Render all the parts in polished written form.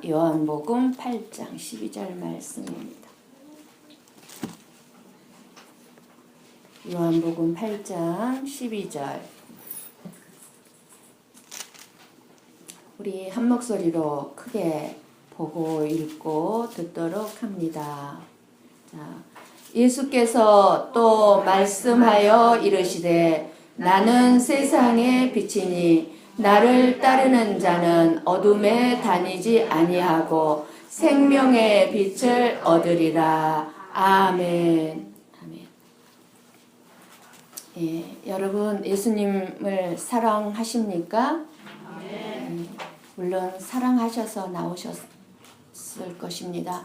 요한복음 8장 12절 말씀입니다. 요한복음 8장 12절. 우리 한 목소리로 크게 보고 읽고 듣도록 합니다. 자, 예수께서 또 말씀하여 이르시되 나는 세상의 빛이니 나를 따르는 자는 어둠에 다니지 아니하고 생명의 빛을 얻으리라. 아멘. 아멘. 예, 여러분 예수님을 사랑하십니까? 물론 사랑하셔서 나오셨을 것입니다.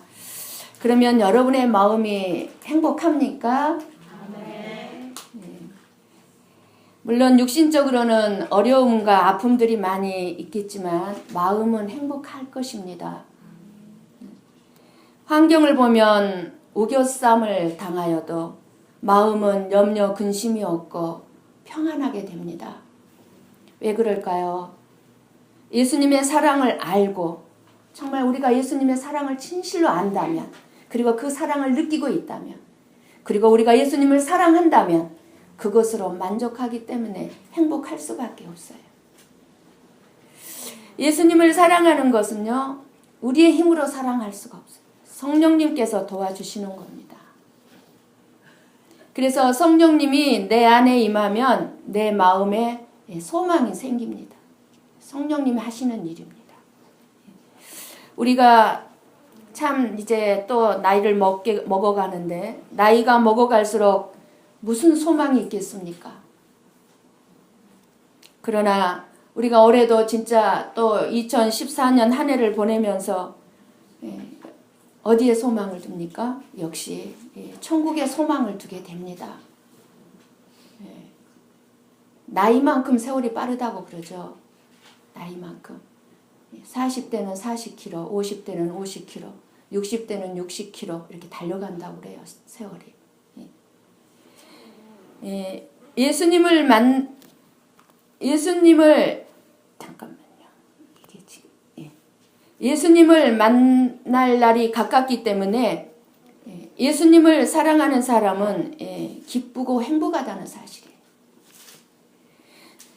그러면 여러분의 마음이 행복합니까? 물론 육신적으로는 어려움과 아픔들이 많이 있겠지만 마음은 행복할 것입니다. 환경을 보면 우겨쌈을 당하여도 마음은 염려 근심이 없고 평안하게 됩니다. 왜 그럴까요? 예수님의 사랑을 알고 정말 우리가 예수님의 사랑을 진실로 안다면, 그리고 그 사랑을 느끼고 있다면, 그리고 우리가 예수님을 사랑한다면 그것으로 만족하기 때문에 행복할 수밖에 없어요. 예수님을 사랑하는 것은요, 우리의 힘으로 사랑할 수가 없어요. 성령님께서 도와주시는 겁니다. 그래서 성령님이 내 안에 임하면 내 마음에 소망이 생깁니다. 성령님이 하시는 일입니다. 우리가 참 이제 또 나이를 먹어가는데, 나이가 먹어갈수록 무슨 소망이 있겠습니까? 그러나 우리가 올해도 진짜 또 2014년 한 해를 보내면서 어디에 소망을 둡니까? 역시 천국에 소망을 두게 됩니다. 나이만큼 세월이 빠르다고 그러죠. 나이만큼. 40대는 40km, 50대는 50km, 60대는 60km 이렇게 달려간다고 그래요. 세월이. 예수님을 만날 날이 가깝기 때문에 예수님을 사랑하는 사람은 기쁘고 행복하다는 사실이에요.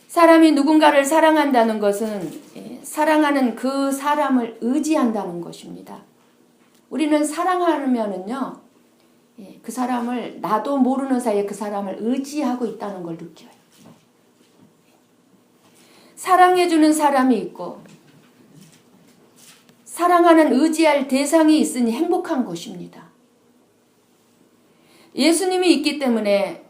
사람이 누군가를 사랑한다는 것은 사랑하는 그 사람을 의지한다는 것입니다. 우리는 사랑하면은요, 그 사람을 나도 모르는 사이에 그 사람을 의지하고 있다는 걸 느껴요. 사랑해주는 사람이 있고 사랑하는 의지할 대상이 있으니 행복한 것입니다. 예수님이 있기 때문에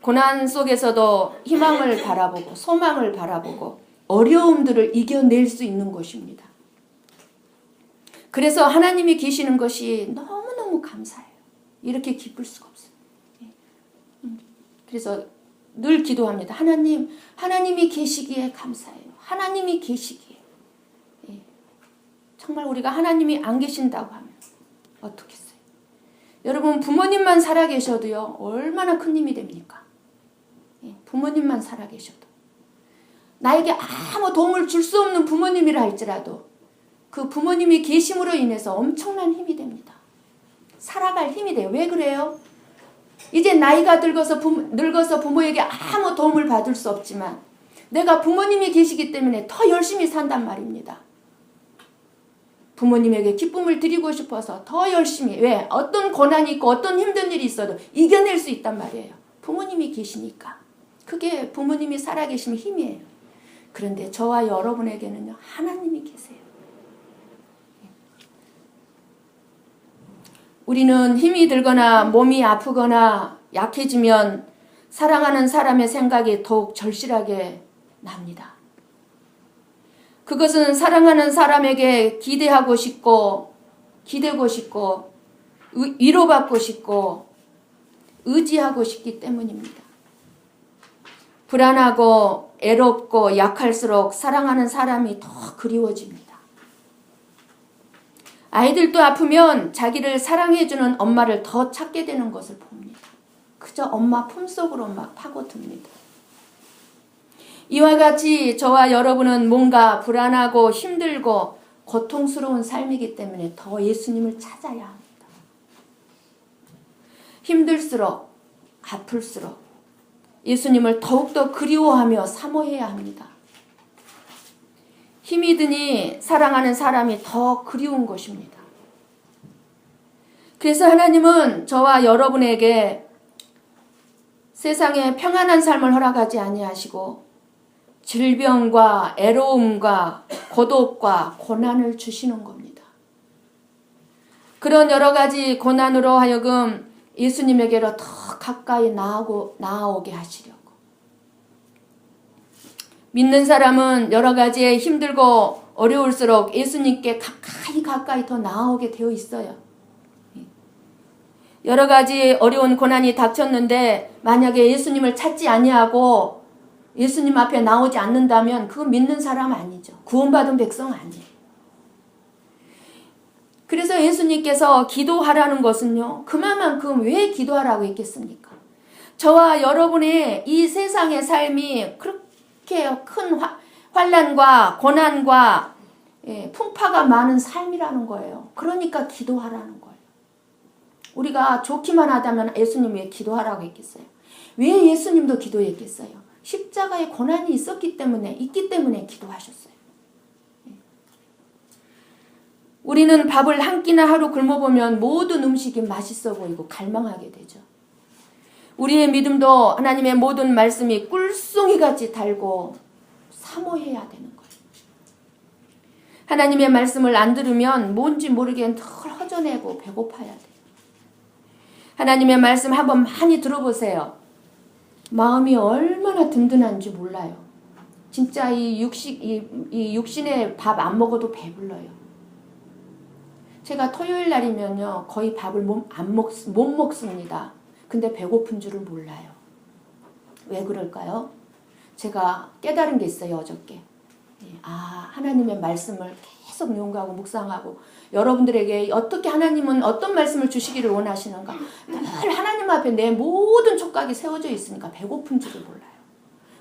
고난 속에서도 희망을 바라보고 소망을 바라보고 어려움들을 이겨낼 수 있는 것입니다. 그래서 하나님이 계시는 것이 너무너무 감사해요. 이렇게 기쁠 수가 없어요. 그래서 늘 기도합니다. 하나님이 계시기에 감사해요. 하나님이 계시기에. 정말 우리가 하나님이 안 계신다고 하면 어떻겠어요? 여러분, 부모님만 살아계셔도요, 얼마나 큰 힘이 됩니까? 부모님만 살아계셔도. 나에게 아무 도움을 줄 수 없는 부모님이라 할지라도 그 부모님이 계심으로 인해서 엄청난 힘이 됩니다. 살아갈 힘이 돼요. 왜 그래요? 이제 나이가 늙어서 부모에게 아무 도움을 받을 수 없지만 내가 부모님이 계시기 때문에 더 열심히 산단 말입니다. 부모님에게 기쁨을 드리고 싶어서 더 열심히, 왜? 어떤 고난이 있고 어떤 힘든 일이 있어도 이겨낼 수 있단 말이에요. 부모님이 계시니까. 그게 부모님이 살아계신 힘이에요. 그런데 저와 여러분에게는요, 하나님이 계세요. 우리는 힘이 들거나 몸이 아프거나 약해지면 사랑하는 사람의 생각이 더욱 절실하게 납니다. 그것은 사랑하는 사람에게 기대고 싶고 위로받고 싶고 의지하고 싶기 때문입니다. 불안하고 애롭고 약할수록 사랑하는 사람이 더 그리워집니다. 아이들도 아프면 자기를 사랑해주는 엄마를 더 찾게 되는 것을 봅니다. 그저 엄마 품속으로 막 파고듭니다. 이와 같이 저와 여러분은 뭔가 불안하고 힘들고 고통스러운 삶이기 때문에 더 예수님을 찾아야 합니다. 힘들수록 아플수록 예수님을 더욱더 그리워하며 사모해야 합니다. 힘이 드니 사랑하는 사람이 더 그리운 것입니다. 그래서 하나님은 저와 여러분에게 세상에 평안한 삶을 허락하지 아니하시고 질병과 애로움과 고독과 고난을 주시는 겁니다. 그런 여러 가지 고난으로 하여금 예수님에게로 더 가까이 나아오게 하시려고. 믿는 사람은 여러 가지에 힘들고 어려울수록 예수님께 가까이 더 나아오게 되어 있어요. 여러 가지 어려운 고난이 닥쳤는데 만약에 예수님을 찾지 아니하고 예수님 앞에 나오지 않는다면 그건 믿는 사람 아니죠. 구원받은 백성 아니에요. 그래서 예수님께서 기도하라는 것은요. 그만큼 왜 기도하라고 했겠습니까? 저와 여러분의 이 세상의 삶이 그렇게 큰 환난과 고난과 풍파가 많은 삶이라는 거예요. 그러니까 기도하라는 거예요. 우리가 좋기만 하다면 예수님 왜 기도하라고 했겠어요? 왜 예수님도 기도했겠어요? 십자가에 고난이 있기 때문에 기도하셨어요. 우리는 밥을 한 끼나 하루 굶어보면 모든 음식이 맛있어 보이고 갈망하게 되죠. 우리의 믿음도 하나님의 모든 말씀이 꿀송이같이 달고 사모해야 되는 거예요. 하나님의 말씀을 안 들으면 뭔지 모르게 늘 허전하고 배고파야 돼요. 하나님의 말씀 한번 많이 들어보세요. 마음이 얼마나 든든한지 몰라요. 진짜 이 육신의 밥 안 먹어도 배불러요. 제가 토요일 날이면요 거의 밥을 못 먹습니다. 근데 배고픈 줄을 몰라요. 왜 그럴까요? 제가 깨달은 게 있어요. 어저께. 하나님의 말씀을 계속 연구하고 묵상하고 여러분들에게 어떻게 하나님은 어떤 말씀을 주시기를 원하시는가. 늘 하나님 앞에 내 모든 촉각이 세워져 있으니까 배고픈 줄을 몰라요.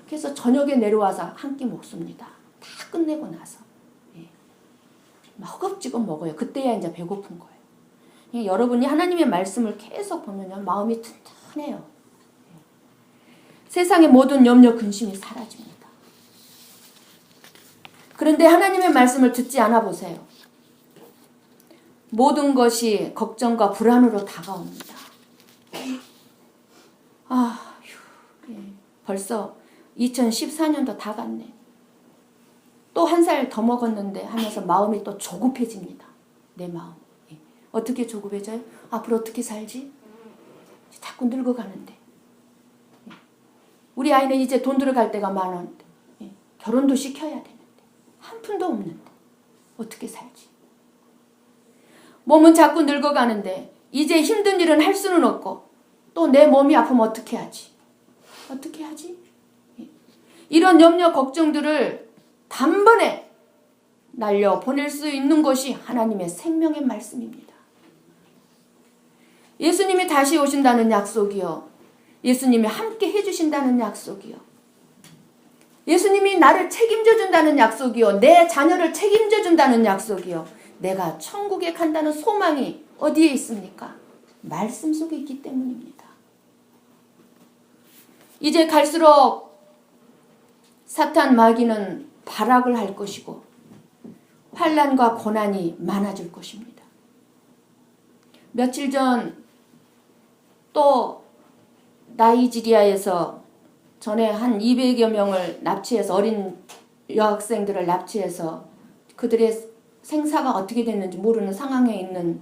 그래서 저녁에 내려와서 한 끼 먹습니다. 다 끝내고 나서. 허겁지겁 먹어요. 그때야 이제 배고픈 거예요. 여러분이 하나님의 말씀을 계속 보면 마음이 튼튼해요. 세상의 모든 염려 근심이 사라집니다. 그런데 하나님의 말씀을 듣지 않아 보세요. 모든 것이 걱정과 불안으로 다가옵니다. 벌써 2014년도 다 갔네. 또 한 살 더 먹었는데 하면서 마음이 또 조급해집니다. 내 마음. 어떻게 조급해져요? 앞으로 어떻게 살지? 자꾸 늙어가는데. 우리 아이는 이제 돈 들어갈 때가 많았는데 결혼도 시켜야 되는데 한 푼도 없는데 어떻게 살지? 몸은 자꾸 늙어가는데 이제 힘든 일은 할 수는 없고 또 내 몸이 아프면 어떻게 하지? 어떻게 하지? 이런 염려 걱정들을 단번에 날려 보낼 수 있는 것이 하나님의 생명의 말씀입니다. 예수님이 다시 오신다는 약속이요. 예수님이 함께 해주신다는 약속이요. 예수님이 나를 책임져 준다는 약속이요. 내 자녀를 책임져 준다는 약속이요. 내가 천국에 간다는 소망이 어디에 있습니까? 말씀 속에 있기 때문입니다. 이제 갈수록 사탄 마귀는 발악을 할 것이고 환난과 고난이 많아질 것입니다. 며칠 전 또 나이지리아에서 전에 한 200여 명을 납치해서 어린 여학생들을 납치해서 그들의 생사가 어떻게 됐는지 모르는 상황에 있는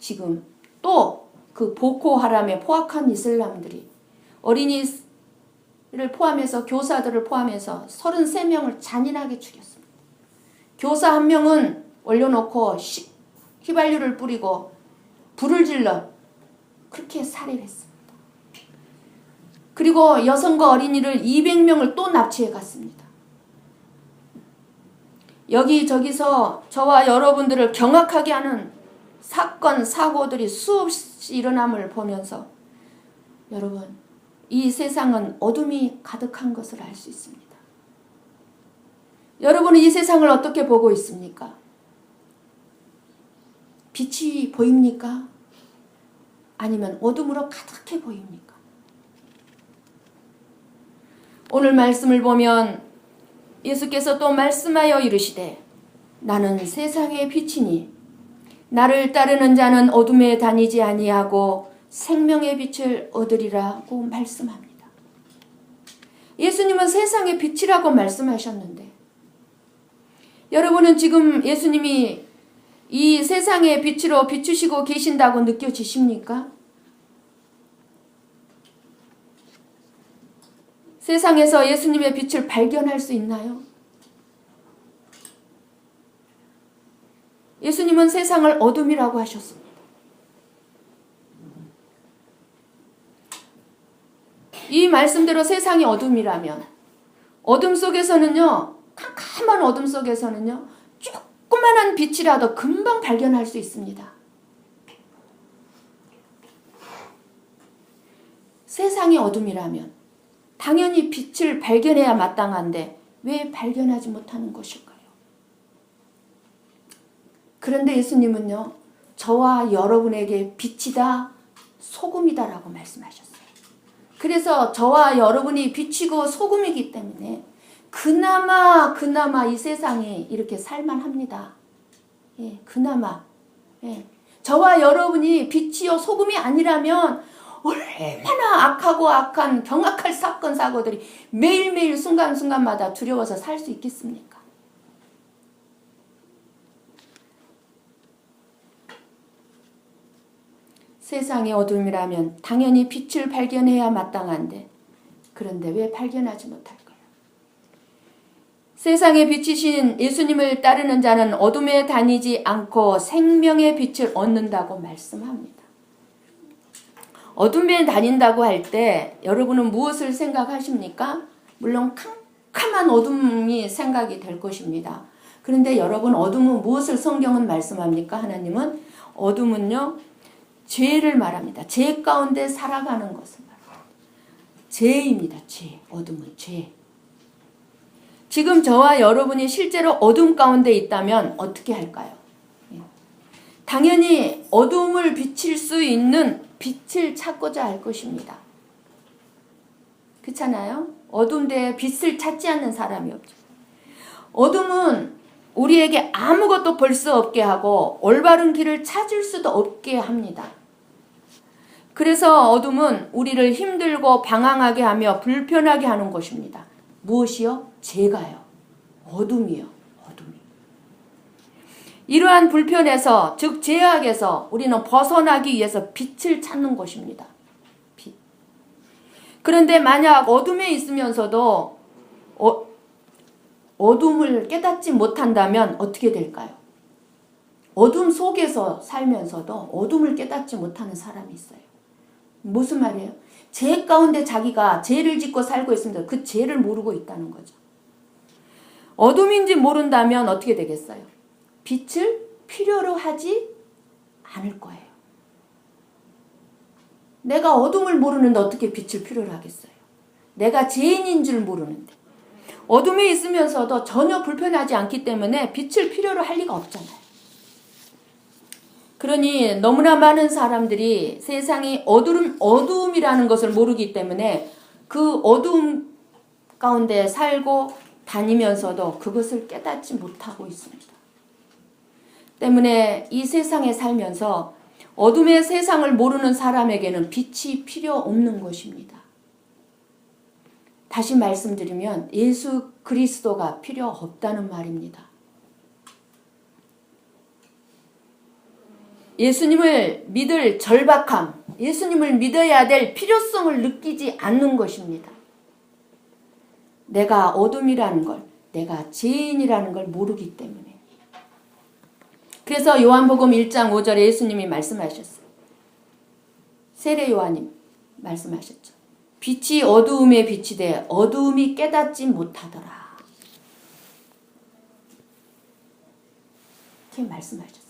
지금 또 그 보코하람에 포악한 이슬람들이 어린이를 포함해서 교사들을 포함해서 33명을 잔인하게 죽였습니다. 교사 한 명은 올려놓고 휘발유를 뿌리고 불을 질러 그렇게 살해를 했습니다. 그리고 여성과 어린이를 200명을 또 납치해 갔습니다. 여기저기서 저와 여러분들을 경악하게 하는 사건, 사고들이 수없이 일어남을 보면서 여러분, 이 세상은 어둠이 가득한 것을 알 수 있습니다. 여러분은 이 세상을 어떻게 보고 있습니까? 빛이 보입니까? 아니면 어둠으로 가득해 보입니까? 오늘 말씀을 보면 예수께서 또 말씀하여 이르시되 나는 세상의 빛이니 나를 따르는 자는 어둠에 다니지 아니하고 생명의 빛을 얻으리라고 말씀합니다. 예수님은 세상의 빛이라고 말씀하셨는데 여러분은 지금 예수님이 이 세상의 빛으로 비추시고 계신다고 느껴지십니까? 세상에서 예수님의 빛을 발견할 수 있나요? 예수님은 세상을 어둠이라고 하셨습니다. 이 말씀대로 세상이 어둠이라면 어둠 속에서는요, 캄캄한 어둠 속에서는요, 조그만한 빛이라도 금방 발견할 수 있습니다. 세상이 어둠이라면 당연히 빛을 발견해야 마땅한데 왜 발견하지 못하는 것일까요? 그런데 예수님은요, 저와 여러분에게 빛이다, 소금이다라고 말씀하셨어요. 그래서 저와 여러분이 빛이고 소금이기 때문에 그나마 이 세상이 이렇게 살만합니다. 예, 그나마. 예. 저와 여러분이 빛이요 소금이 아니라면 얼마나 악하고 악한 경악할 사건 사고들이 매일매일 순간순간마다 두려워서 살 수 있겠습니까? 세상의 어둠이라면 당연히 빛을 발견해야 마땅한데 그런데 왜 발견하지 못할까요? 세상의 빛이신 예수님을 따르는 자는 어둠에 다니지 않고 생명의 빛을 얻는다고 말씀합니다. 어둠에 다닌다고 할 때 여러분은 무엇을 생각하십니까? 물론 캄캄한 어둠이 생각이 될 것입니다. 그런데 여러분, 어둠은 무엇을 성경은 말씀합니까? 하나님은 어둠은요, 죄를 말합니다. 죄 가운데 살아가는 것을 말합니다. 죄입니다. 죄. 어둠은 죄. 지금 저와 여러분이 실제로 어둠 가운데 있다면 어떻게 할까요? 당연히 어둠을 비칠 수 있는 빛을 찾고자 할 것입니다. 그렇잖아요? 어둠대에 빛을 찾지 않는 사람이 없죠. 어둠은 우리에게 아무것도 볼 수 없게 하고 올바른 길을 찾을 수도 없게 합니다. 그래서 어둠은 우리를 힘들고 방황하게 하며 불편하게 하는 것입니다. 무엇이요? 죄가요. 어둠이요. 어둠이. 이러한 불편에서, 즉 죄악에서 우리는 벗어나기 위해서 빛을 찾는 것입니다. 빛. 그런데 만약 어둠에 있으면서도 어둠을 깨닫지 못한다면 어떻게 될까요? 어둠 속에서 살면서도 어둠을 깨닫지 못하는 사람이 있어요. 무슨 말이에요? 죄 가운데 자기가 죄를 짓고 살고 있습니다. 그 죄를 모르고 있다는 거죠. 어둠인지 모른다면 어떻게 되겠어요? 빛을 필요로 하지 않을 거예요. 내가 어둠을 모르는데 어떻게 빛을 필요로 하겠어요? 내가 죄인인 줄 모르는데. 어둠에 있으면서도 전혀 불편하지 않기 때문에 빛을 필요로 할 리가 없잖아요. 그러니 너무나 많은 사람들이 세상이 어두움이라는 것을 모르기 때문에 그 어두움 가운데 살고 다니면서도 그것을 깨닫지 못하고 있습니다. 때문에 이 세상에 살면서 어둠의 세상을 모르는 사람에게는 빛이 필요 없는 것입니다. 다시 말씀드리면 예수 그리스도가 필요 없다는 말입니다. 예수님을 믿을 절박함, 예수님을 믿어야 될 필요성을 느끼지 않는 것입니다. 내가 어둠이라는 걸, 내가 죄인이라는 걸 모르기 때문에. 그래서 요한복음 1장 5절에 예수님이 말씀하셨어요. 세례 요한님 말씀하셨죠. 빛이 어두움에 빛이 돼 어두움이 깨닫지 못하더라. 이렇게 말씀하셨어요.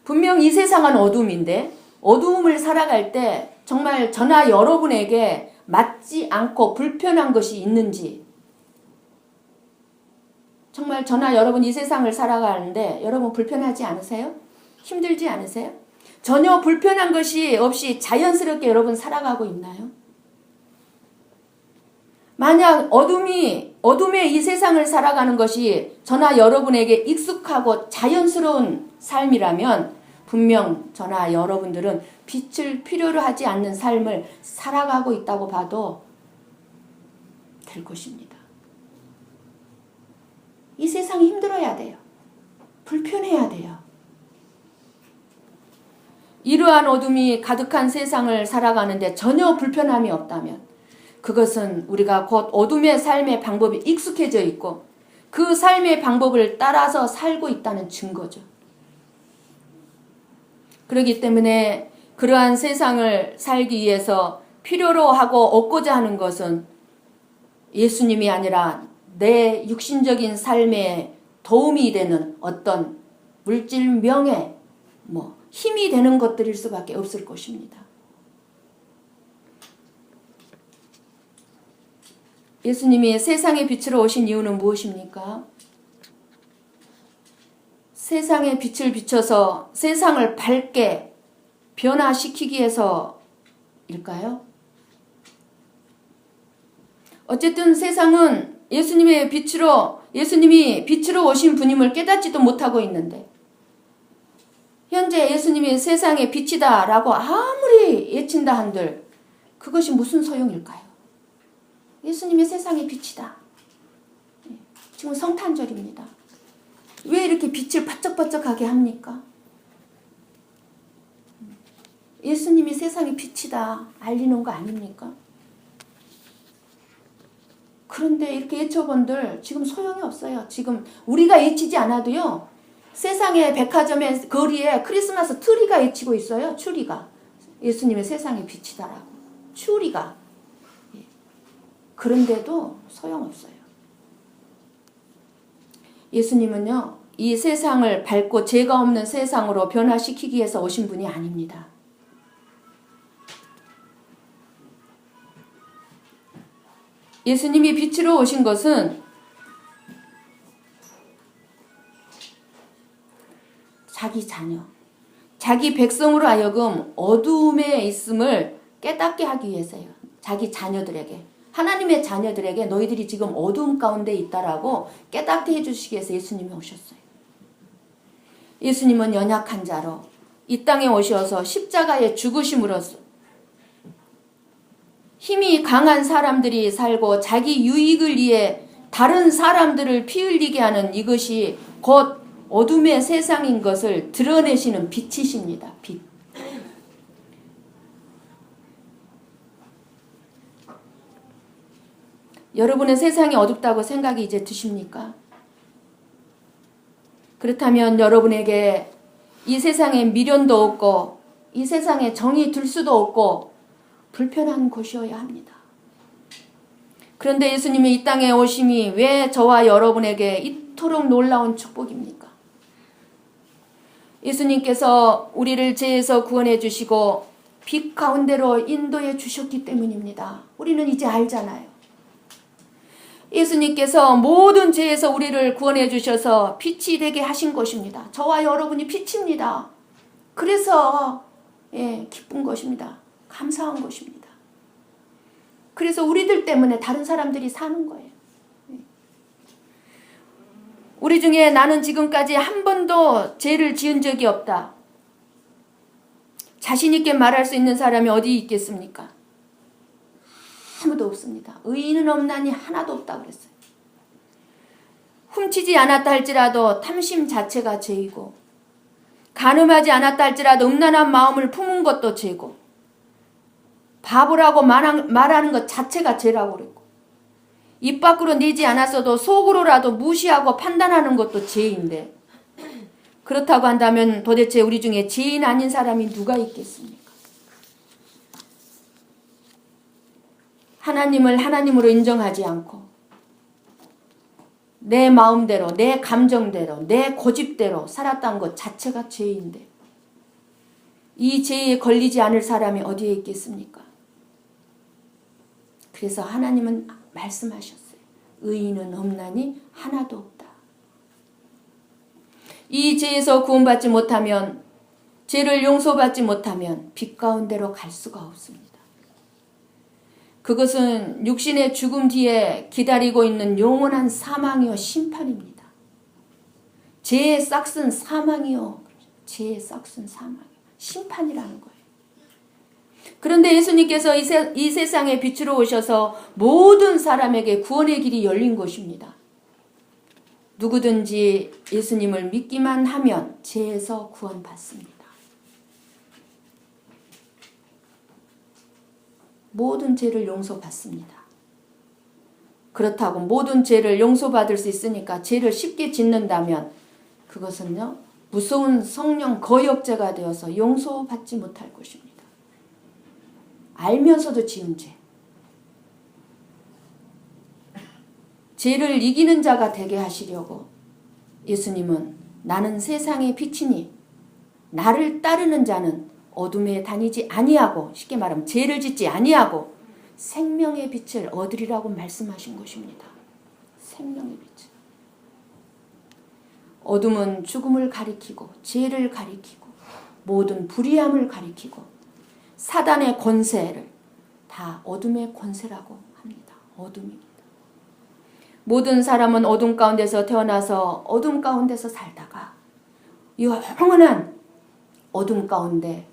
분명 이 세상은 어둠인데 어두움을 살아갈 때 정말 저나 여러분에게 맞지 않고 불편한 것이 있는지, 정말 저나 여러분 이 세상을 살아가는데 여러분 불편하지 않으세요? 힘들지 않으세요? 전혀 불편한 것이 없이 자연스럽게 여러분 살아가고 있나요? 만약 어둠의 이 세상을 살아가는 것이 저나 여러분에게 익숙하고 자연스러운 삶이라면 분명 저나 여러분들은 빛을 필요로 하지 않는 삶을 살아가고 있다고 봐도 될 것입니다. 이 세상이 힘들어야 돼요. 불편해야 돼요. 이러한 어둠이 가득한 세상을 살아가는데 전혀 불편함이 없다면 그것은 우리가 곧 어둠의 삶의 방법이 익숙해져 있고 그 삶의 방법을 따라서 살고 있다는 증거죠. 그렇기 때문에 그러한 세상을 살기 위해서 필요로 하고 얻고자 하는 것은 예수님이 아니라 내 육신적인 삶에 도움이 되는 어떤 물질, 명예, 힘이 되는 것들일 수밖에 없을 것입니다. 예수님이 세상의 빛으로 오신 이유는 무엇입니까? 세상의 빛을 비춰서 세상을 밝게 변화시키기 위해서일까요? 어쨌든 세상은 예수님이 빛으로 오신 분임을 깨닫지도 못하고 있는데 현재 예수님이 세상의 빛이다 라고 아무리 외친다 한들 그것이 무슨 소용일까요? 예수님이 세상의 빛이다. 지금 성탄절입니다. 왜 이렇게 빛을 반짝반짝하게 합니까? 예수님이 세상의 빛이다 알리는 거 아닙니까? 그런데 이렇게 외쳐본들 지금 소용이 없어요. 지금 우리가 외치지 않아도요. 세상의 백화점의 거리에 크리스마스 트리가 외치고 있어요. 추리가. 예수님의 세상의 빛이다라고. 추리가. 그런데도 소용없어요. 예수님은요. 이 세상을 밝고 죄가 없는 세상으로 변화시키기 위해서 오신 분이 아닙니다. 예수님이 빛으로 오신 것은 자기 자녀, 자기 백성으로 하여금 어둠에 있음을 깨닫게 하기 위해서요. 자기 자녀들에게, 하나님의 자녀들에게 너희들이 지금 어두움 가운데 있다라고 깨닫게 해주시기 위해서 예수님이 오셨어요. 예수님은 연약한 자로 이 땅에 오셔서 십자가에 죽으심으로써 힘이 강한 사람들이 살고 자기 유익을 위해 다른 사람들을 피 흘리게 하는 이것이 곧 어둠의 세상인 것을 드러내시는 빛이십니다. 빛. 여러분의 세상이 어둡다고 생각이 이제 드십니까? 그렇다면 여러분에게 이 세상에 미련도 없고 이 세상에 정이 들 수도 없고 불편한 곳이어야 합니다. 그런데 예수님이 이 땅에 오심이 왜 저와 여러분에게 이토록 놀라운 축복입니까? 예수님께서 우리를 죄에서 구원해 주시고 빛 가운데로 인도해 주셨기 때문입니다. 우리는 이제 알잖아요. 예수님께서 모든 죄에서 우리를 구원해 주셔서 빛이 되게 하신 것입니다. 저와 여러분이 빛입니다. 그래서 기쁜 것입니다. 감사한 것입니다. 그래서 우리들 때문에 다른 사람들이 사는 거예요. 우리 중에 나는 지금까지 한 번도 죄를 지은 적이 없다. 자신 있게 말할 수 있는 사람이 어디 있겠습니까? 아무도 없습니다. 의인은 없나니 하나도 없다 그랬어요. 훔치지 않았다 할지라도 탐심 자체가 죄이고 간음하지 않았다 할지라도 음란한 마음을 품은 것도 죄고 바보라고 말하는 것 자체가 죄라고 그랬고 입 밖으로 내지 않았어도 속으로라도 무시하고 판단하는 것도 죄인데 그렇다고 한다면 도대체 우리 중에 죄인 아닌 사람이 누가 있겠습니까? 하나님을 하나님으로 인정하지 않고 내 마음대로 내 감정대로 내 고집대로 살았던 것 자체가 죄인데 이 죄에 걸리지 않을 사람이 어디에 있겠습니까? 그래서 하나님은 말씀하셨어요. 의인은 없나니 하나도 없다. 이 죄에서 구원받지 못하면 죄를 용서받지 못하면 빛 가운데로 갈 수가 없습니다. 그것은 육신의 죽음 뒤에 기다리고 있는 영원한 사망이요 심판입니다. 죄의 싹슨 사망이요. 죄의 싹슨 사망이요. 심판이라는 거예요. 그런데 예수님께서 이 세상에 빛으로 오셔서 모든 사람에게 구원의 길이 열린 것입니다. 누구든지 예수님을 믿기만 하면 죄에서 구원받습니다. 모든 죄를 용서받습니다. 그렇다고 모든 죄를 용서받을 수 있으니까 죄를 쉽게 짓는다면 그것은요, 무서운 성령 거역죄가 되어서 용서받지 못할 것입니다. 알면서도 지은 죄. 죄를 이기는 자가 되게 하시려고 예수님은 나는 세상의 빛이니 나를 따르는 자는 어둠에 다니지 아니하고, 쉽게 말하면 죄를 짓지 아니하고 생명의 빛을 얻으리라고 말씀하신 것입니다. 생명의 빛. 어둠은 죽음을 가리키고 죄를 가리키고 모든 불의함을 가리키고 사단의 권세를 다 어둠의 권세라고 합니다. 어둠입니다. 모든 사람은 어둠 가운데서 태어나서 어둠 가운데서 살다가 영원한 어둠 가운데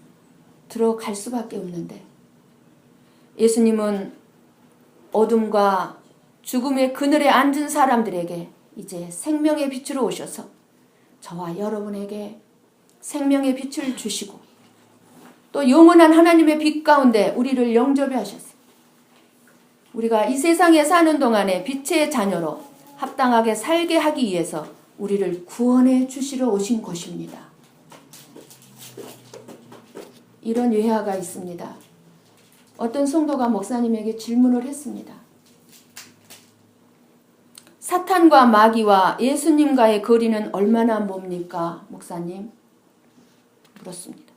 들어갈 수밖에 없는데, 예수님은 어둠과 죽음의 그늘에 앉은 사람들에게 이제 생명의 빛으로 오셔서 저와 여러분에게 생명의 빛을 주시고 또 영원한 하나님의 빛 가운데 우리를 영접해 하셨어요. 우리가 이 세상에 사는 동안에 빛의 자녀로 합당하게 살게 하기 위해서 우리를 구원해 주시러 오신 것입니다. 이런 예화가 있습니다. 어떤 성도가 목사님에게 질문을 했습니다. 사탄과 마귀와 예수님과의 거리는 얼마나 멉니까, 목사님? 물었습니다.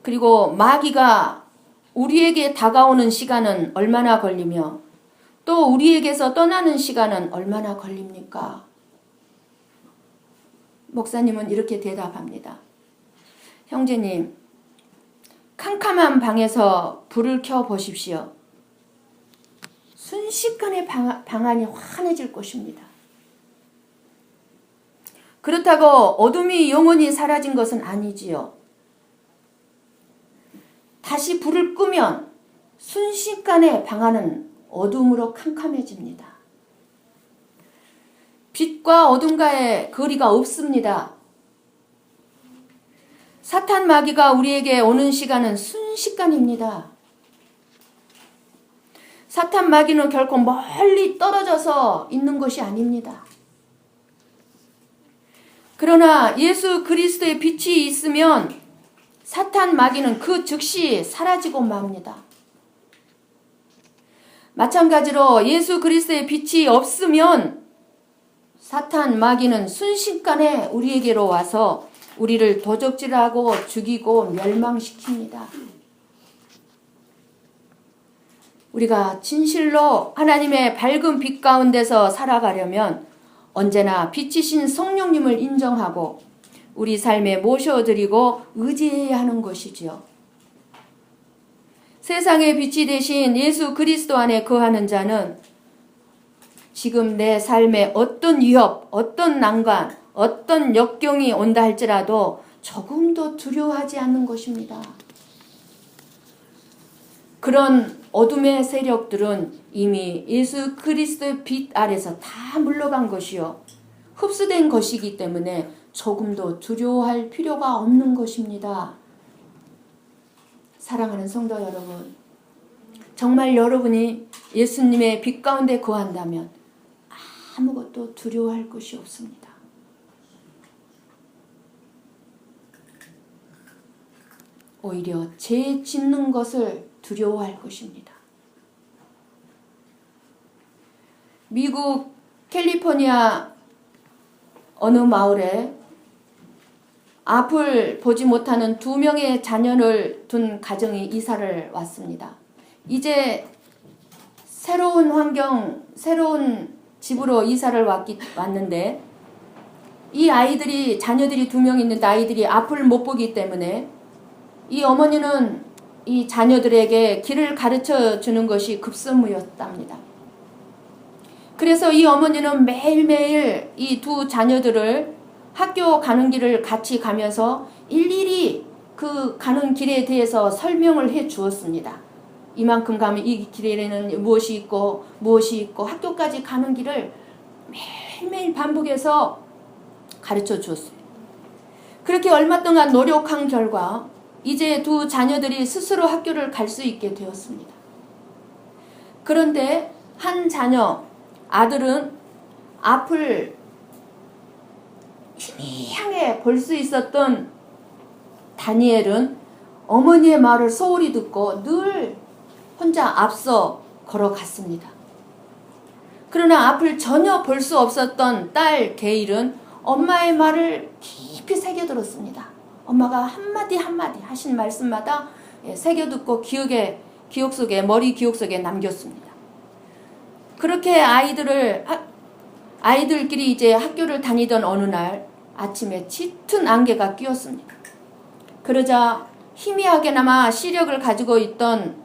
그리고 마귀가 우리에게 다가오는 시간은 얼마나 걸리며 또 우리에게서 떠나는 시간은 얼마나 걸립니까? 목사님은 이렇게 대답합니다. 형제님, 캄캄한 방에서 불을 켜 보십시오. 순식간에 방안이 환해질 것입니다. 그렇다고 어둠이 영원히 사라진 것은 아니지요. 다시 불을 끄면 순식간에 방안은 어둠으로 캄캄해집니다. 빛과 어둠과의 거리가 없습니다. 사탄 마귀가 우리에게 오는 시간은 순식간입니다. 사탄 마귀는 결코 멀리 떨어져서 있는 것이 아닙니다. 그러나 예수 그리스도의 빛이 있으면 사탄 마귀는 그 즉시 사라지고 맙니다. 마찬가지로 예수 그리스도의 빛이 없으면 사탄 마귀는 순식간에 우리에게로 와서 우리를 도적질하고 죽이고 멸망시킵니다. 우리가 진실로 하나님의 밝은 빛 가운데서 살아가려면 언제나 빛이신 성령님을 인정하고 우리 삶에 모셔드리고 의지해야 하는 것이지요. 세상의 빛이 되신 예수 그리스도 안에 거하는 자는 지금 내 삶에 어떤 위협, 어떤 난관, 어떤 역경이 온다 할지라도 조금도 두려워하지 않는 것입니다. 그런 어둠의 세력들은 이미 예수 그리스도의 빛 아래서 다 물러간 것이요, 흡수된 것이기 때문에 조금도 두려워할 필요가 없는 것입니다. 사랑하는 성도 여러분, 정말 여러분이 예수님의 빛 가운데 거한다면 아무것도 두려워할 것이 없습니다. 오히려 죄 짓는 것을 두려워할 것입니다. 미국 캘리포니아 어느 마을에 앞을 보지 못하는 2명의 자녀를 둔 가정이 이사를 왔습니다. 이제 새로운 환경, 새로운 집으로 이사를 왔는데 이 아이들이, 자녀들이 2명 있는데 아이들이 앞을 못 보기 때문에 이 어머니는 이 자녀들에게 길을 가르쳐 주는 것이 급선무였답니다. 그래서 이 어머니는 매일매일 이 2 자녀들을 학교 가는 길을 같이 가면서 일일이 그 가는 길에 대해서 설명을 해 주었습니다. 이만큼 가면 이 길에는 무엇이 있고 무엇이 있고 학교까지 가는 길을 매일매일 반복해서 가르쳐 주었습니다. 그렇게 얼마 동안 노력한 결과 이제 2 자녀들이 스스로 학교를 갈 수 있게 되었습니다. 그런데 한 자녀, 아들은 앞을 희미하게 볼 수 있었던 다니엘은 어머니의 말을 소홀히 듣고 늘 혼자 앞서 걸어갔습니다. 그러나 앞을 전혀 볼 수 없었던 딸 게일은 엄마의 말을 깊이 새겨들었습니다. 엄마가 한마디 한마디 하신 말씀마다 새겨듣고 기억 속에, 머리 기억 속에 남겼습니다. 그렇게 아이들끼리 이제 학교를 다니던 어느 날 아침에 짙은 안개가 끼었습니다. 그러자 희미하게나마 시력을 가지고 있던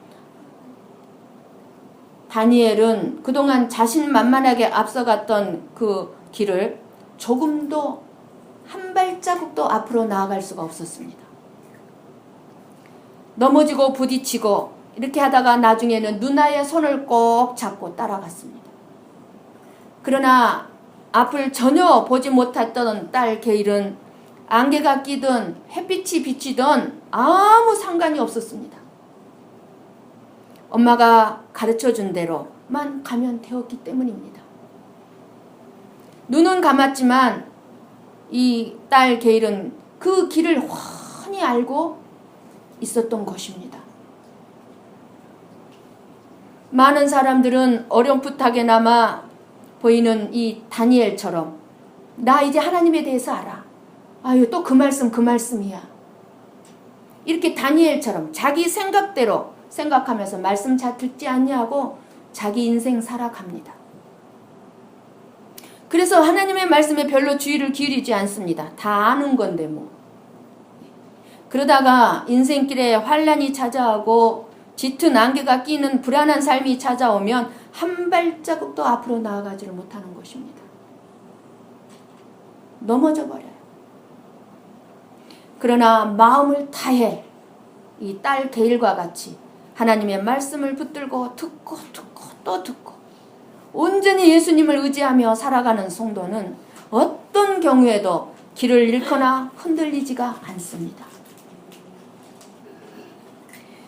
다니엘은 그동안 자신만만하게 앞서갔던 그 길을 조금도 한 발자국도 앞으로 나아갈 수가 없었습니다. 넘어지고 부딪히고 이렇게 하다가 나중에는 누나의 손을 꼭 잡고 따라갔습니다. 그러나 앞을 전혀 보지 못했던 딸 게일은 안개가 끼든 햇빛이 비치든 아무 상관이 없었습니다. 엄마가 가르쳐준 대로만 가면 되었기 때문입니다. 눈은 감았지만 이 딸 게일은 그 길을 훤히 알고 있었던 것입니다. 많은 사람들은 어렴풋하게나마 보이는 이 다니엘처럼 나 이제 하나님에 대해서 알아. 아유, 또 그 말씀이야. 이렇게 다니엘처럼 자기 생각대로 생각하면서 말씀 잘 듣지 않냐고 자기 인생 살아갑니다. 그래서 하나님의 말씀에 별로 주의를 기울이지 않습니다. 다 아는 건데 뭐. 그러다가 인생길에 환란이 찾아오고 짙은 안개가 끼는 불안한 삶이 찾아오면 한 발자국도 앞으로 나아가지를 못하는 것입니다. 넘어져 버려요. 그러나 마음을 다해 이 딸 게일과 같이 하나님의 말씀을 붙들고 듣고 또 듣고 온전히 예수님을 의지하며 살아가는 성도는 어떤 경우에도 길을 잃거나 흔들리지가 않습니다.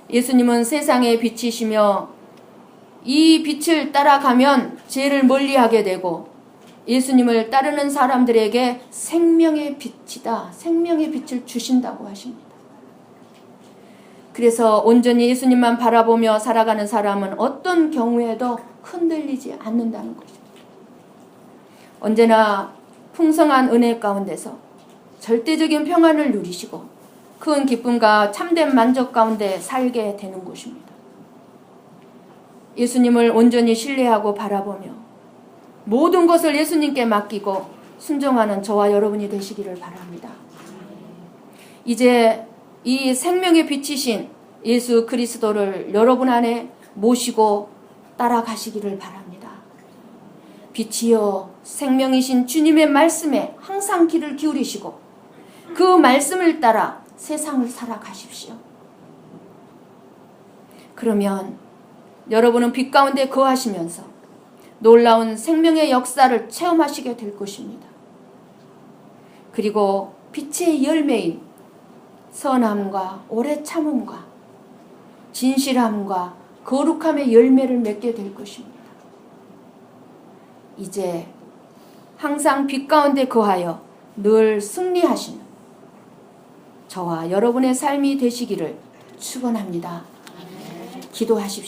예수님은 세상의 빛이시며 이 빛을 따라가면 죄를 멀리하게 되고 예수님을 따르는 사람들에게 생명의 빛이다, 생명의 빛을 주신다고 하십니다. 그래서 온전히 예수님만 바라보며 살아가는 사람은 어떤 경우에도 흔들리지 않는다는 것입니다. 언제나 풍성한 은혜 가운데서 절대적인 평안을 누리시고 큰 기쁨과 참된 만족 가운데 살게 되는 것입니다. 예수님을 온전히 신뢰하고 바라보며 모든 것을 예수님께 맡기고 순종하는 저와 여러분이 되시기를 바랍니다. 이제 이 생명의 빛이신 예수 그리스도를 여러분 안에 모시고 따라가시기를 바랍니다. 빛이여 생명이신 주님의 말씀에 항상 귀를 기울이시고 그 말씀을 따라 세상을 살아가십시오. 그러면 여러분은 빛 가운데 거하시면서 놀라운 생명의 역사를 체험하시게 될 것입니다. 그리고 빛의 열매인 선함과 오래 참음과 진실함과 거룩함의 열매를 맺게 될 것입니다. 이제 항상 빛 가운데 거하여 늘 승리하시는 저와 여러분의 삶이 되시기를 축원합니다. 기도하십시오.